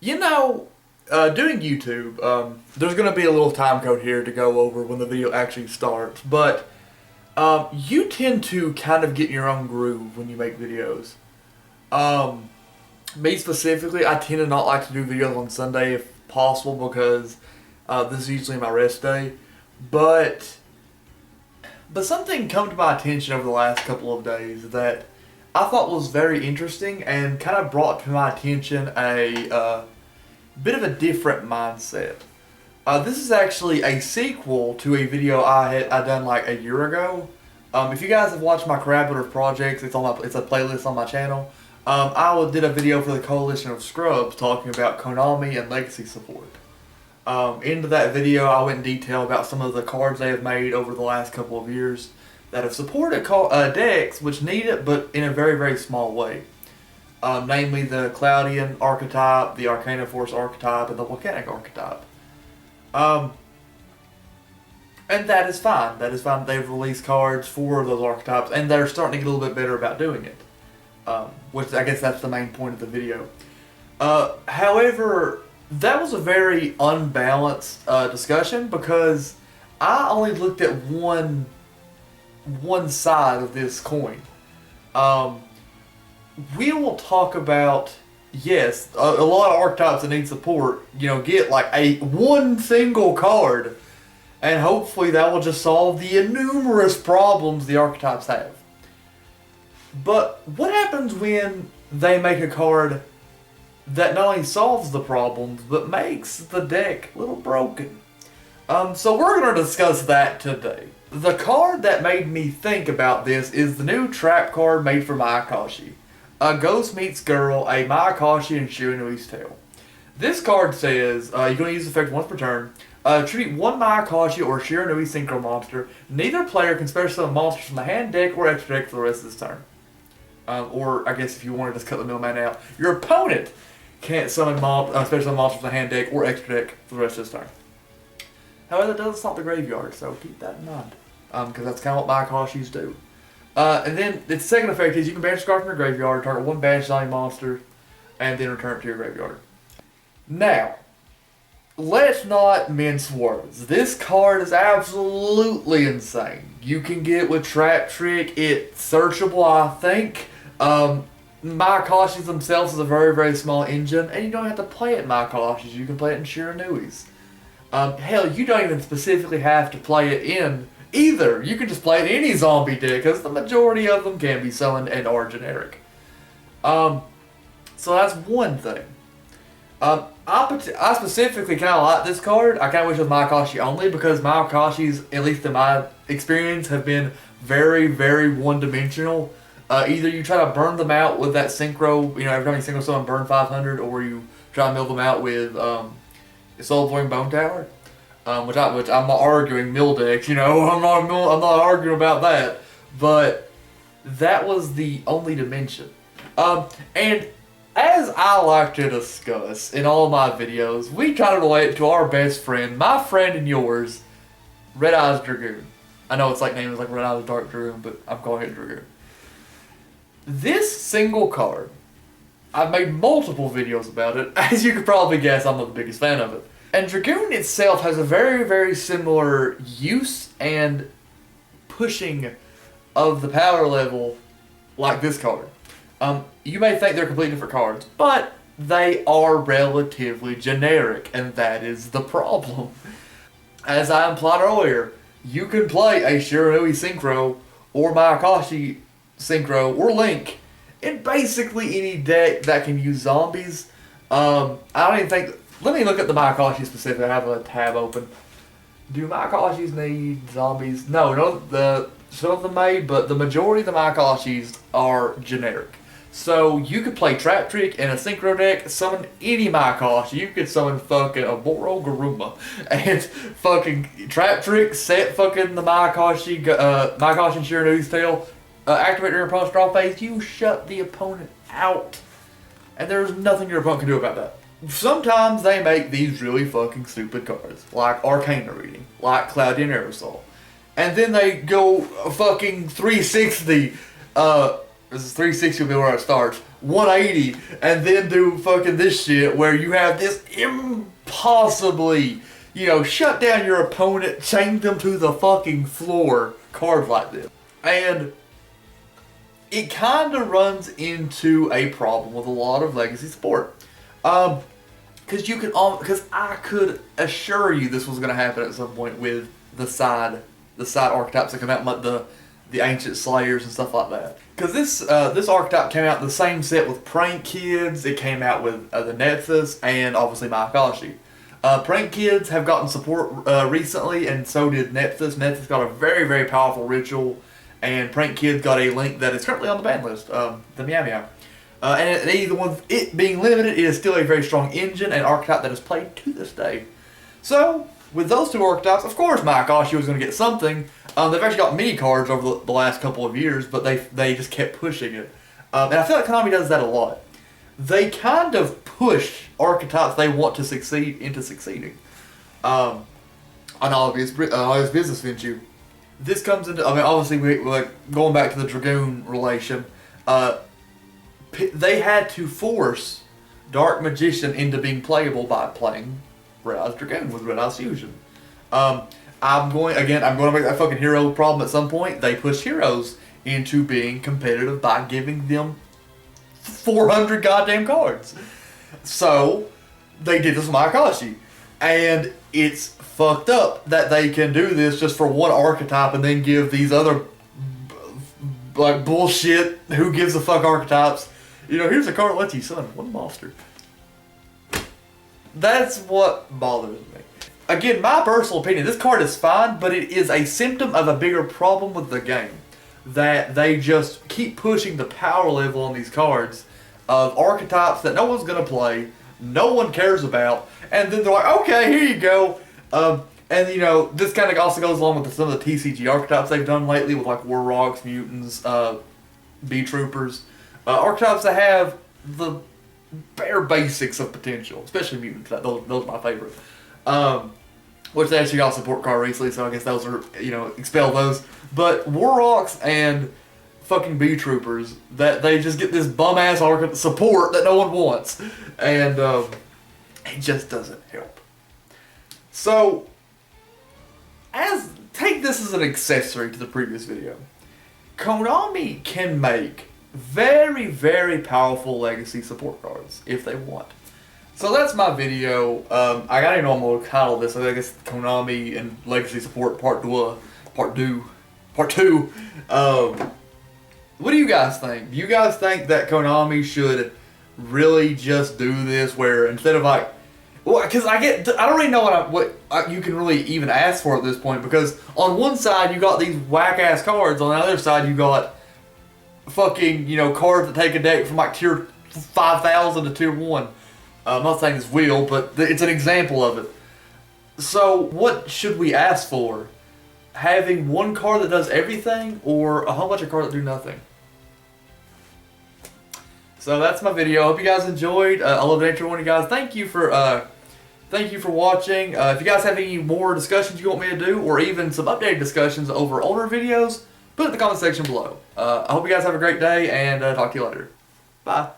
Doing YouTube, there's going to be a little time code here to go over when the video actually starts, but you tend to kind of get in your own groove when you make videos. Um, Me specifically, I tend to not like to do videos on Sunday if possible because this is usually my rest day. But something come to my attention over the last couple of days that I thought was very interesting and kind of brought to my attention a bit of a different mindset. This is actually a sequel to a video I done like a year ago. If you guys have watched my Collaborative projects, it's a playlist on my channel. Did a video for the Coalition of Scrubs talking about Konami and legacy support. Into that video, I went in detail about some of the cards they have made over the last couple of years that have supported decks which need it, but in a very, very small way. Namely the Cloudian archetype, the Arcana Force archetype, and the Volcanic archetype. And that is fine. That is fine. They've released cards for those archetypes, and they're starting to get a little bit better about doing it. Which I guess that's the main point of the video. However, that was a very unbalanced discussion because I only looked at one side of this coin. We will talk about, yes, a lot of archetypes that need support, get like one single card, and hopefully that will just solve the numerous problems the archetypes have. But what happens when they make a card that not only solves the problems, but makes the deck a little broken? So we're going to discuss that today. The card that made me think about this is the new trap card made for Mayakashi. A Ghost Meets Girl, a Mayakashi and Shiranui's Tale. This card says, you're going to use the effect once per turn. Tribute one Mayakashi or Shiranui Synchro monster. Neither player can special summon monsters from the hand, deck, or extra deck for the rest of this turn. Or, I guess if you want to just cut the middleman out, your opponent can't summon special summon monsters from the hand, deck, or extra deck for the rest of this turn. However, that doesn't stop the graveyard, so keep that in mind. Because that's kind of what Mayakashis do. And then its second effect is you can banish a card from your graveyard, target one banished zombie monster, and then return it to your graveyard. Now, let's not mince words. This card is absolutely insane. You can get it with Trap Trick. It's searchable, I think. Mayakashis themselves is a very, very small engine, and you don't have to play it in Mayakashis. You can play it in Shiranui's. Hell, you don't even specifically have to play it in either. You can just play it in any zombie deck, because the majority of them can be summoned and are generic. So that's one thing. I specifically kind of like this card. I kind of wish it was Mayakashi only, because Mayakashis, at least in my experience, have been very, very one-dimensional. Either you try to burn them out with that synchro, every time you synchro someone burn 500, or you try to mill them out with Soul Flowing Bone Tower. Which I'm not arguing mill decks, I'm not arguing about that, but that was the only dimension. And as I like to discuss in all of my videos, we try to relate to our best friend, my friend and yours, Red Eyes Dragoon. I know it's named like Red Eyes Dark Dragoon, but I'm calling it Dragoon. This single card, I've made multiple videos about it. As you could probably guess, I'm not the biggest fan of it. And Dragoon itself has a very, very similar use and pushing of the power level like this card. You may think they're completely different cards, but they are relatively generic, and that is the problem. As I implied earlier, you can play a Shiranui Synchro, or Mayakashi Synchro, or Link in basically any deck that can use zombies. I don't even think... Let me look at the Mayakashi specifically. I have a tab open. Do Mayakashis need zombies? No, some of them may, but the majority of the Mayakashis are generic. So you could play Trap Trick in a Synchro deck, summon any Mayakashi. You could summon fucking a Boro Garuma and fucking Trap Trick, set fucking the Mayakashi and Shiranui's Tail, activate your opponent's draw phase, you shut the opponent out. And there's nothing your opponent can do about that. Sometimes they make these really fucking stupid cards, like Arcana Reading, like Cloudian Aerosol. And then they go fucking 360 This is 360 will be where it starts. 180, and then do fucking this shit where you have this impossibly, shut down your opponent, chain them to the fucking floor card like this. And it kind of runs into a problem with a lot of Legacy support. Because I could assure you this was going to happen at some point with the side archetypes that come out, like the Ancient Slayers and stuff like that. Because this archetype came out in the same set with Prank Kids. It came out with the Nethys and obviously Maakashi. Prank Kids have gotten support recently, and so did Nethys. Nethys got a very, very powerful ritual, and Prank Kids got a link that is currently on the ban list, the Meow Meow. And either one, it being limited, it is still a very strong engine and archetype that is played to this day. So, with those two archetypes, of course Maakashi was going to get something. They've actually got mini cards over the last couple of years, but they just kept pushing it. And I feel like Konami does that a lot. They kind of push archetypes they want to succeed into succeeding. On all of his business venue. This comes into, obviously we're like going back to the Dragoon relation. They had to force Dark Magician into being playable by playing Red Eyes Dragoon with Red Eyes Fusion. I'm going to make that fucking hero problem at some point. They push heroes into being competitive by giving them 400 goddamn cards. So, they did this with Maakashi. And it's fucked up that they can do this just for one archetype and then give these other like bullshit, who gives a fuck archetypes. Here's a card that lets you son. What a monster. That's what bothers me. Again, my personal opinion, this card is fine, but it is a symptom of a bigger problem with the game. That they just keep pushing the power level on these cards of archetypes that no one's going to play, no one cares about, and then they're like, okay, here you go. And this kind of also goes along with some of the TCG archetypes they've done lately with like War Rocks, Mutants, B-Troopers. Archetypes that have the bare basics of potential, especially Mutants. Those are my favorite. Which they actually got a support card recently, so I guess those are, expel those. But War Rocks and fucking B-Troopers, that they just get this bum-ass archetype support that no one wants. And it just doesn't help. So, take this as an accessory to the previous video. Konami can make very, very powerful Legacy support cards if they want. So that's my video. I gotta know what I'm gonna title this. I guess Konami and Legacy Support Part 2. What do you guys think? Do you guys think that Konami should really just do this where instead of like, well, because I don't really know what you can really even ask for at this point, because on one side you got these whack ass cards, on the other side you got fucking cards that take a deck from like tier 5,000 to tier 1. I'm not saying it's will, but it's an example of it. So what should we ask for? Having one card that does everything, or a whole bunch of cards that do nothing? So that's my video. I hope you guys enjoyed. I love to answer one of you guys. Thank you for watching. If you guys have any more discussions you want me to do, or even some updated discussions over older videos, put it in the comment section below. I hope you guys have a great day, and talk to you later. Bye.